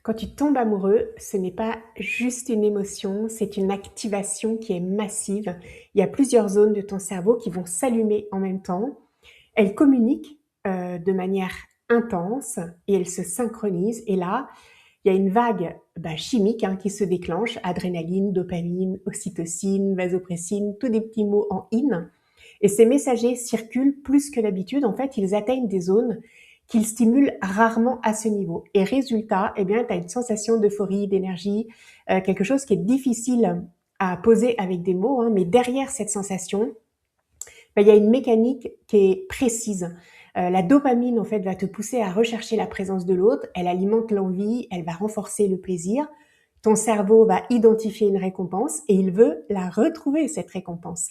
Quand tu tombes amoureux, ce n'est pas juste une émotion, c'est une activation qui est massive. Il y a plusieurs zones de ton cerveau qui vont s'allumer en même temps. Elles communiquent de manière intense et elles se synchronisent. Et là, il y a une vague chimique qui se déclenche, adrénaline, dopamine, ocytocine, vasopressine, tous des petits mots en in. Et ces messagers circulent plus que d'habitude. En fait, ils atteignent des zones qu'ils stimulent rarement à ce niveau. Et résultat, eh bien, tu as une sensation d'euphorie, d'énergie, quelque chose qui est difficile à poser avec des mots, mais derrière cette sensation, il y a une mécanique qui est précise. La dopamine, en fait, va te pousser à rechercher la présence de l'autre. Elle alimente l'envie, elle va renforcer le plaisir. Ton cerveau va identifier une récompense et il veut la retrouver, cette récompense.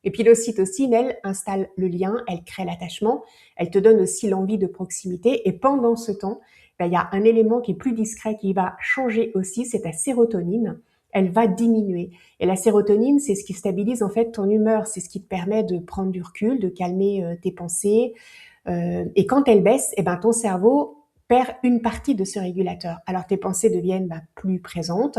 Et puis l'ocytocine, elle installe le lien, elle crée l'attachement, elle te donne aussi l'envie de proximité. Et pendant ce temps, il y a un élément qui est plus discret qui va changer aussi, c'est ta sérotonine. Elle va diminuer. Et la sérotonine, c'est ce qui stabilise en fait ton humeur, c'est ce qui te permet de prendre du recul, de calmer tes pensées. Et quand elle baisse, ton cerveau perd une partie de ce régulateur. Alors tes pensées deviennent plus présentes.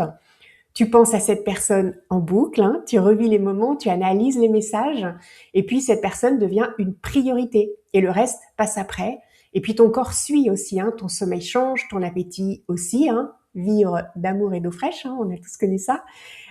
Tu penses à cette personne en boucle, tu revis les moments, tu analyses les messages, et puis cette personne devient une priorité. Et le reste passe après. Et puis ton corps suit aussi, ton sommeil change, ton appétit aussi. Vivre d'amour et d'eau fraîche, on a tous connu ça.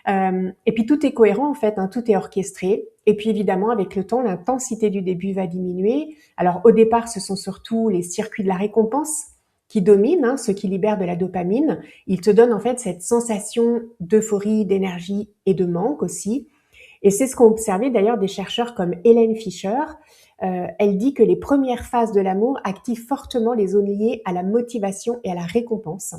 Et puis tout est cohérent en fait, tout est orchestré. Et puis évidemment, avec le temps, l'intensité du début va diminuer. Alors au départ, ce sont surtout les circuits de la récompense qui dominent, ceux qui libèrent de la dopamine. Ils te donnent en fait cette sensation d'euphorie, d'énergie et de manque aussi. Et c'est ce qu'ont observé d'ailleurs des chercheurs comme Hélène Fischer. Elle dit que les premières phases de l'amour activent fortement les zones liées à la motivation et à la récompense.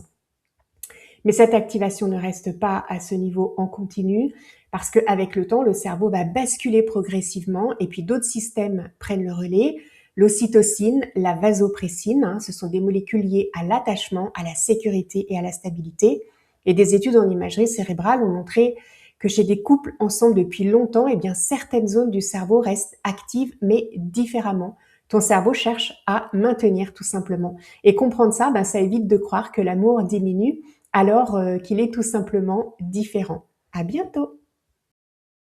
Mais cette activation ne reste pas à ce niveau en continu parce qu'avec le temps, le cerveau va basculer progressivement et puis d'autres systèmes prennent le relais. L'ocytocine, la vasopressine, ce sont des molécules liées à l'attachement, à la sécurité et à la stabilité. Et des études en imagerie cérébrale ont montré que chez des couples ensemble depuis longtemps, certaines zones du cerveau restent actives mais différemment. Ton cerveau cherche à maintenir tout simplement. Et comprendre ça, ça évite de croire que l'amour diminue alors qu'il est tout simplement différent. À bientôt!